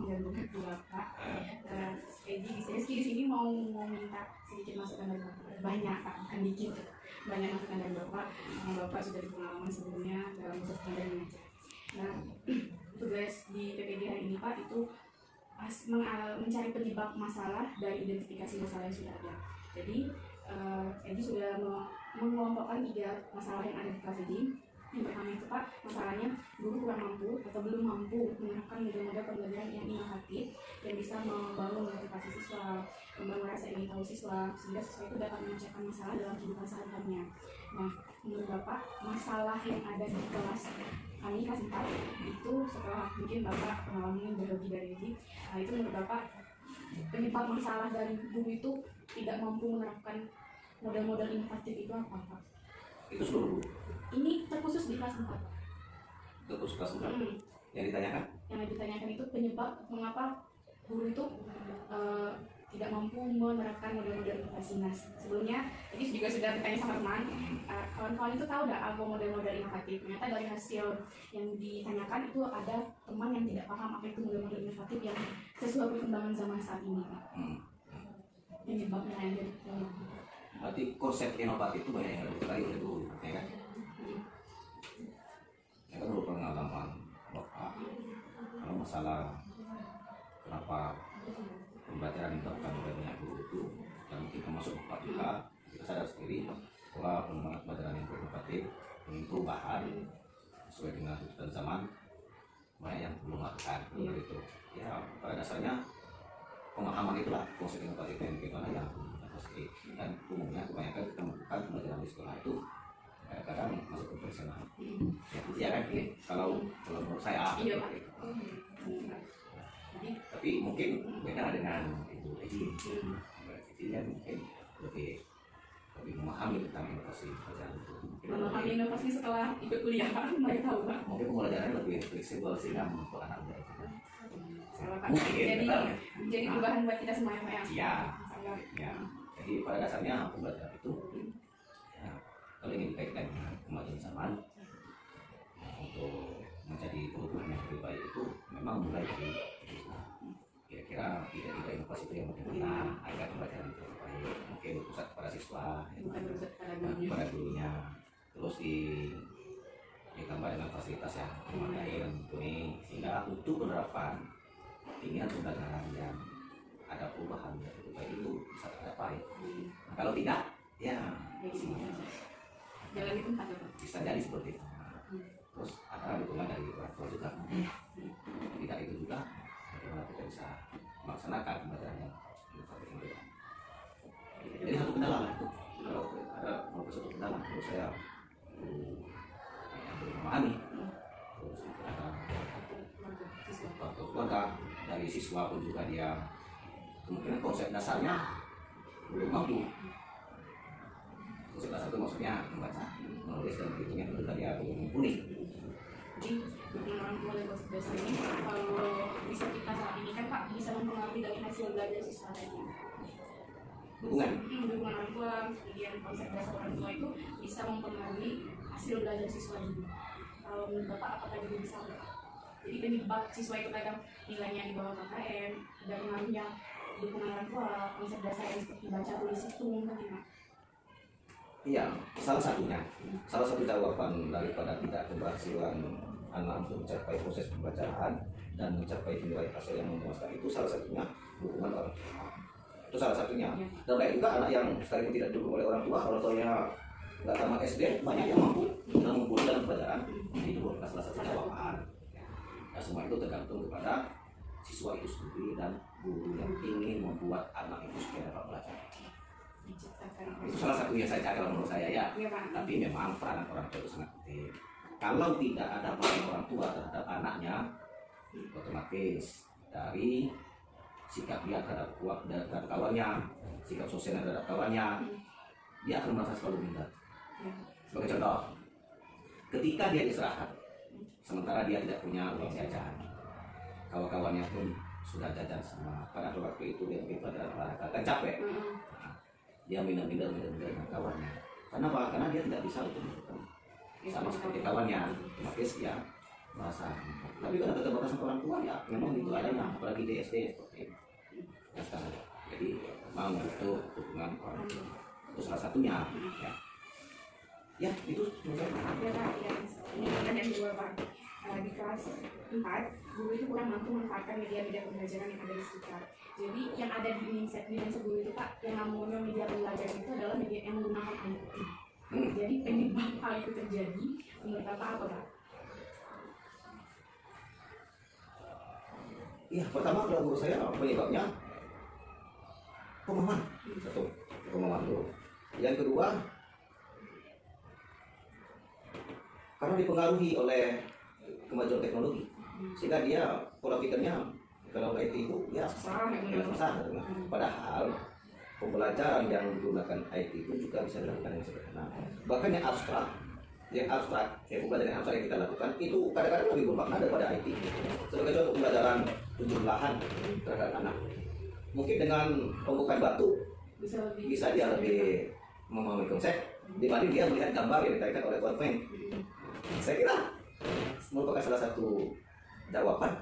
menggabungkan Bapak. Rizky di sini mau minta sedikit masukan dari Bapak. Banyak Pak, bukan dikit. Banyak masukan dari Bapak. Bapak sudah berpengalaman sebelumnya dalam proses pengadaan mengajar. Nah, tugas di PPD hari ini Pak itu mencari penyebab masalah dari identifikasi masalah yang sudah ada. Jadi Edi sudah mengelompokkan 3 masalah yang ada di kelas ini. Yang pertama itu Pak, masalahnya guru kurang mampu atau belum mampu menerapkan model-model pembelajaran yang inovatif yang bisa membangun motivasi siswa, membangun rasa ingin tahu siswa, sehingga siswa itu dapat memecahkan masalah dalam kehidupan sehari-harinya. Nah, menurut Bapak, masalah yang ada di kelas kami kelas 4 itu setelah mungkin Bapak pengalaman berlebih dari ini, itu menurut Bapak penyebab masalah dari guru itu tidak mampu menerapkan model-model inovatif itu apa Pak? Itu seluruh. Ini terkhusus di kelas 4. Terkhusus kelas 4. Yang ditanyakan? Yang ditanyakan itu penyebab mengapa guru itu tidak mampu menerapkan model-model inovasi. Nah, sebelumnya ini juga sudah bertanya sama teman, kawan-kawan itu tahu nggak apa model-model inovatif? Ternyata dari hasil yang ditanyakan itu ada teman yang tidak paham apa itu model-model inovatif yang sesuai perkembangan zaman saat ini. Penyebabnya yang jadi berarti konsep inovatif itu banyak yang diketahui oleh guru, ya kan? Ya kan menurut pengalaman Bapak, kalau masalah kenapa pembelajaran itu akan banyak guru itu, dan mungkin termasuk Bapak juga, kita sadar sendiri bahwa pengembangan pembelajaran yang inovatif, perubahan sesuai dengan tuntutan zaman, banyak yang belum lakukan itu. Ya pada dasarnya pemahaman itulah konsep inovatif yang bagaimana yang pasti, dan umumnya kebanyakan kita melakukan pembelajaran di sekolah itu kadang masuk ke profesional. Ya kan, kalau menurut saya tapi mungkin beda dengan itu Edi kan mungkin lebih memahami tentang inovasi pelajaran itu. Memahami inovasi setelah ikut kuliah mereka tahu Pak. Mungkin pembelajarannya lebih fleksibel sehingga untuk anak muda itu kan. Jadi perubahan buat kita semua ya Pak ya. Ya. Jadi pada dasarnya pembelajaran itu ya, kalau ingin dikaitkan dengan kemajuan zaman untuk menjadi perubahan yang lebih baik itu memang mulai dari kira-kira ide-ide inovasi itu yang penting agar pembelajaran itu lebih baik, mungkin berpusat pada siswa, bukan berpusat pada gurunya, terus ditambah dengan fasilitas yang memadai dan mumpuni, sehingga untuk penerapan keinginan pembelajaran yang ada perubahan yang lebih baik itu bisa tercapai. Nah, kalau tidak, ya jalan di tempat bisa jadi seperti itu. Terus ada dukungan dari orang tua juga. Tidak itu juga, bagaimana kita bisa melaksanakan pembelajaran yang inovatif itu. Jadi satu kendala itu. Kalau ada satu kendala, menurut saya yang belum memahami. Terus itu ada faktor keluarga, dari siswa pun juga dia kemungkinan konsep dasarnya belum mampu. Konsep dasar itu maksudnya membaca, menulis dan berhitung yang juga dia belum mumpuni. Jadi dukungan orang tua dan konsep dasar ini kalau bisa kita saat ini kan Pak bisa mempengaruhi dari hasil belajar siswa tadi. Dukungan orang tua, kemudian konsep dasar orang tua itu bisa mempengaruhi hasil belajar siswa juga. Kalau menurut Bapak apakah juga bisa? Jadi penyebab siswa itu kadang nilainya di bawah KKM, ada pengaruhnya dukungan orang tua, konsep dasar yang seperti baca tulis hitung bagaimana? Iya, salah satunya, salah satu jawaban daripada tidak keberhasilan anak untuk mencapai proses pembelajaran dan mencapai nilai hasil yang memuaskan itu salah satunya dukungan orang tua. Itu salah satunya. Dan banyak juga anak yang sekalipun tidak didukung oleh orang tuanya nggak tamat SD, banyak yang mampu dan mumpuni dalam pelajaran. Itu bukan salah satu jawaban. Nah, semua itu tergantung kepada siswa itu sendiri dan guru yang ingin membuat anak itu supaya dapat belajar. Itu salah satu yang saya cari menurut saya ya. Tapi memang peran orang tua itu sangat penting. Kalau tidak ada peran orang tua terhadap anaknya, otomatis dari sikap dia terhadap kawannya, sikap sosial terhadap kawannya, dia akan merasa selalu minder. Sebagai contoh, ketika dia istirahat, sementara dia tidak punya uang jajan, kawan-kawannya pun sudah jajan semua. Pada waktu itu dia mungkin pada olahraga kan capek, dia minder dengan kawannya. Kenapa? Karena dia tidak bisa untuk sama seperti kawannya, otomatis dia merasa. Tapi karena keterbatasan orang tua ya memang itu adanya, apalagi di SD seperti itu. Ya, sekarang. Jadi mau butuh dukungan orang tua. Itu salah satunya. Ya, ya itu menurut saya. Ya Pak, ya. Ini pertanyaan kedua Pak. Di kelas 4, guru itu kurang mampu memanfaatkan media-media pembelajaran yang ada di sekitar. Jadi yang ada di mindset guru itu Pak, yang namanya media pembelajaran itu adalah media yang menggunakan IT. Jadi penyebab hal itu terjadi, menurut Bapak apa Pak? Iya, pertama kalau menurut saya penyebabnya pemahaman. Satu, pemahaman dulu. Yang kedua, karena dipengaruhi oleh kemajuan teknologi, sehingga dia pola pikirnya kalau IT itu ya Salah yang ya, salah. Padahal pembelajaran yang menggunakan IT itu juga bisa dilakukan yang sederhana. Bahkan yang abstrak, pembelajaran yang abstrak yang kita lakukan itu kadang-kadang lebih bermakna daripada IT. Sebagai contoh pembelajaran penjumlahan terhadap anak, mungkin dengan pembukaan batu bisa dia lebih memahami konsep dibanding dia melihat gambar yang dikaitkan oleh konven. Saya kira merupakan salah satu jawaban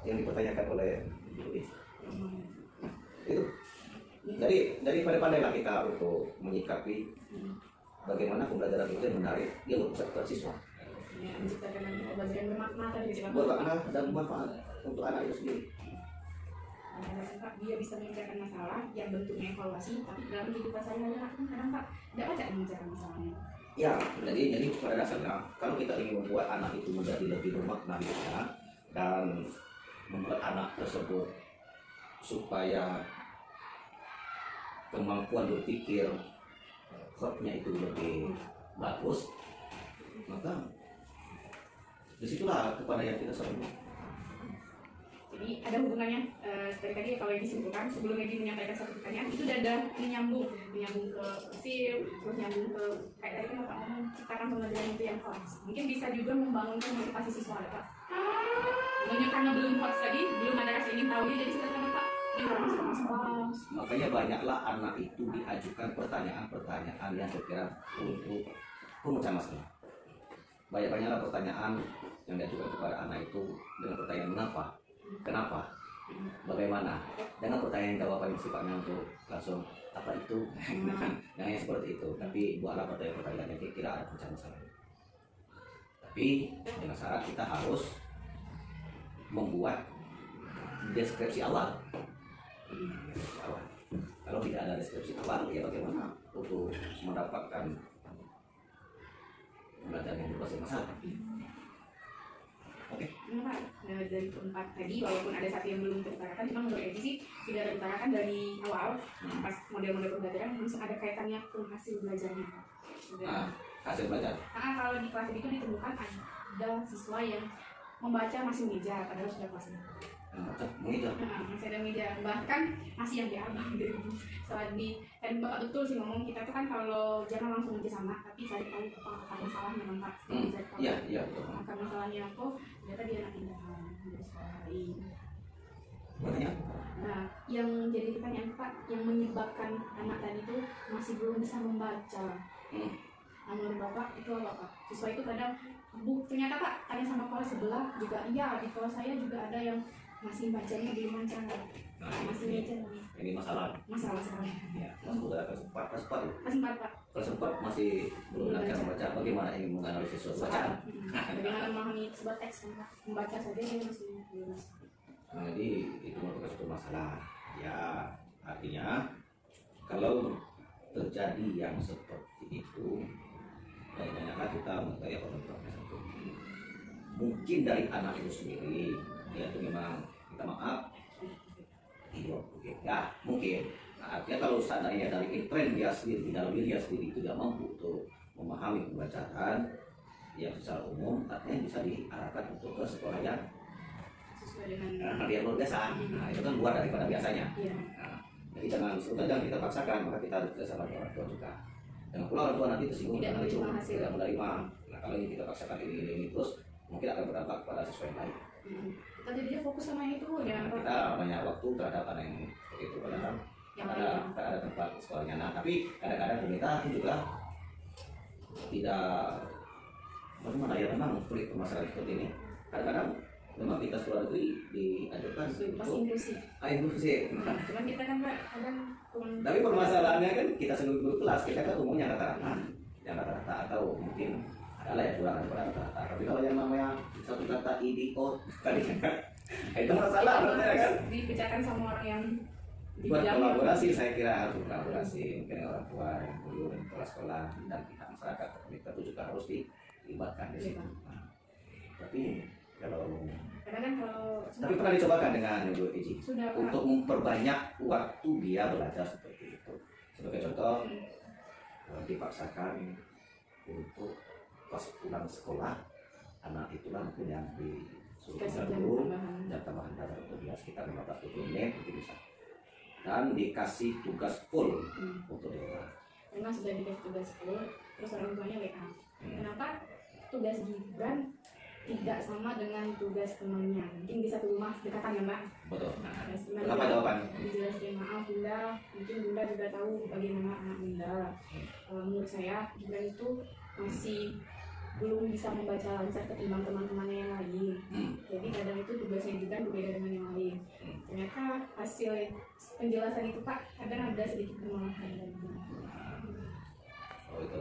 yang dipertanyakan oleh Luis. Itu. Jadi pandai-pandailah kita untuk menyikapi bagaimana pembelajaran itu yang menarik dia untuk siswa. Ya, menciptakan pembelajaran bermakna tadi. Bermakna dan bermanfaat untuk anak itu sendiri. Pak, dia bisa memecahkan masalah yang bentuknya evaluasi, tapi dalam kehidupan sehari-hari kadang Pak tidak baca memecahkan masalahnya. Ya, jadi pada dasarnya kalau kita ingin membuat anak itu menjadi lebih bermakna hidupnya dan membuat anak tersebut supaya kemampuan berpikir hotnya itu lebih bagus, maka disitulah kepada yang kita sampaikan. Jadi ada hubungannya seperti tadi kalau yang disimpulkan sebelum Edi menyampaikan satu pertanyaan itu udah ada menyambung ke skill, terus nyambung ke kayak tadi kan Bapak ngomong ciptakan pembelajaran itu yang kelas. Mungkin bisa juga membangunkan motivasi siswa Pak. Mungkin karena belum hots tadi, belum ada rasa ingin tahu jadi silakan Pak. Ini orang masuk kelas. Makanya banyaklah anak itu diajukan pertanyaan-pertanyaan yang sekira untuk pemecah masalah. Banyaklah pertanyaan yang diajukan kepada anak itu dengan pertanyaan mengapa, kenapa, bagaimana, dengan pertanyaan jawaban yang sifatnya untuk langsung apa itu, yang seperti itu. Tapi buatlah pertanyaan-pertanyaan yang kira ada pemecah masalah. Tapi dengan syarat kita harus membuat deskripsi awal. Kalau tidak ada deskripsi awal, ya bagaimana untuk mendapatkan pembelajaran yang berbasis masalah. Oke. Nah, dari keempat tadi walaupun ada satu yang belum terutarakan, cuma menurut Edi sih sudah terutarakan dari awal pas model-model pembelajaran langsung ada kaitannya ke hasil belajarnya. Hasil belajar. Kalau di kelas itu ditemukan ada siswa yang membaca masih meja padahal sudah kelas 6. Masih ada meja, bahkan masih yang diabang gitu. Soal dan Bapak betul sih ngomong kita tuh kan kalau jangan langsung aja sama, tapi cari tahu apa masalahnya Bapak. Iya. Akar masalahnya apa? Ternyata dia anak pindahan dari sekolah lain. Nah, yang jadi pertanyaan Pak, yang menyebabkan anak tadi itu masih belum bisa membaca. Nah, menurut Bapak itu apa Pak? Siswa itu kadang ternyata Pak tanya sama kelas sebelah juga iya di kelas saya juga ada yang masih bacanya belum lancar. Masih belajar. Ini masalah. Ya, masuk ke kelas 4 Pak. Kelas 4 masih belum lancar membaca. Bagaimana ingin menganalisis suatu bacaan? Bagaimana memahami sebuah teks Pak? Membaca saja dia masih belum. Nah, jadi itu merupakan suatu masalah. Ya, artinya kalau terjadi yang seperti itu, bagaimana kita mengetahui apa itu? Mungkin dari anak itu sendiri, ya itu memang kita maaf, ya mungkin. Nah, artinya kalau seandainya dari tren dia sendiri, dalam diri dia sendiri tidak mampu untuk memahami pembacaan yang secara umum, artinya bisa diarahkan untuk ke sekolah yang sesuai dengan dia luar biasa. Nah, itu kan luar daripada biasanya. Nah, jadi jangan kita paksakan, maka kita harus bersama orang tua juga. Jangan pula orang tua nanti tersinggung karena itu tidak menerima. Nah, kalau ini kita paksakan ini terus, mungkin akan berdampak pada siswa yang lain. Kita jadinya fokus sama itu ya. Kita banyak waktu terhadap anak yang seperti itu, padahal ada tempat sekolahnya. Nah, tapi kadang-kadang pemerintah juga tidak bagaimana ya, memang sulit permasalahan seperti ini. Kadang-kadang memang kita sekolah negeri diajarkan Pasti untuk inklusif. inklusif. Cuman kita kan Pak kadang Tapi permasalahannya kan kita seluruh guru kelas, kita kan umumnya rata-rata, yang rata-rata atau mungkin adalah yang kurang pada rata-rata. Tapi kalau yang namanya satu kata idiot tadi kan, itu masalah menurut saya kan. dipecahkan sama orang yang di Buat bidangnya. kolaborasi, saya kira harus kolaborasi mungkin dengan orang tua, yang guru, dan kepala sekolah, dan pihak masyarakat. Kita itu juga harus dilibatkan di situ. Nah, tapi kalau Karena kan kalau tapi pernah dicobakan dengan Ibu Iji sudah Pak, untuk memperbanyak waktu dia belajar seperti itu. Sebagai contoh, dipaksakan untuk pas pulang sekolah, anak itulah mungkin yang disuruh kasih tinggal jam dulu, tambahan. jam tambahan belajar untuk dia sekitar 15-20 menit mungkin bisa. Dan dikasih tugas full untuk dia. Memang sudah dikasih tugas full, terus orang tuanya WA. Kenapa tugas Gibran tidak sama dengan tugas temannya? Mungkin di satu rumah dekatan ya Mbak. Betul. Nah, Apa jawaban? Dijelasin, maaf Bunda, mungkin Bunda juga tahu bagaimana anak Bunda. Menurut saya Gibran itu masih belum bisa membaca lancar ketimbang teman-temannya yang lain. Jadi kadang itu tugasnya Gibran berbeda dengan yang lain. Ternyata hasil penjelasan itu Pak kadang ada sedikit penolakan dari Bunda. Oh itu.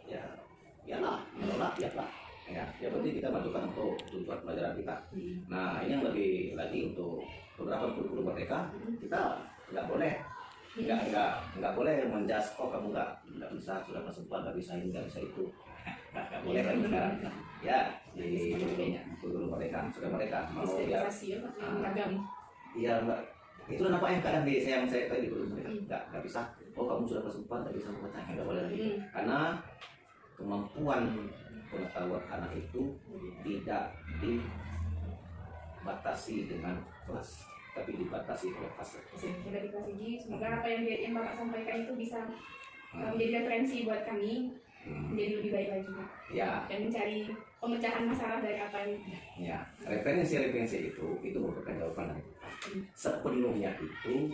Ya, iyalah, menolak ya Pak. Ya, yang penting kita majukan untuk tujuan pelajaran kita. Nah, ini yang lebih lagi untuk beberapa guru mereka, kita nggak boleh, nggak boleh menjas, oh kamu nggak bisa, sudah perempuan nggak bisa ini, nggak bisa itu, nggak boleh lagi sekarang. Ya, di guru mereka, sudah mereka mau dia, beragam. iya mbak, itu apa yang kadang di saya tadi di guru mereka, nggak bisa, oh kamu sudah perempuan nggak bisa membaca, nggak boleh lagi, karena kemampuan pengetahuan anak itu tidak dibatasi dengan kelas, tapi dibatasi oleh fase. Kita di kelas ini, semoga apa yang Bapak sampaikan itu bisa menjadi referensi buat kami menjadi lebih baik lagi Pak. Ya, Dan mencari pemecahan masalah dari apa yang ya, referensi itu merupakan jawaban dari kita. Sepenuhnya itu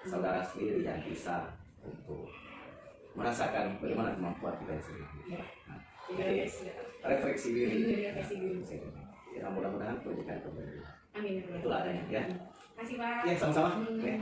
saudara sendiri yang bisa untuk merasakan bagaimana kemampuan kita sendiri. Nah, jadi refleksi diri. Ya, mudah-mudahan pendidikan kembali. Amin. Itulah adanya ya. Terima kasih Pak. Ya, sama-sama. Ya.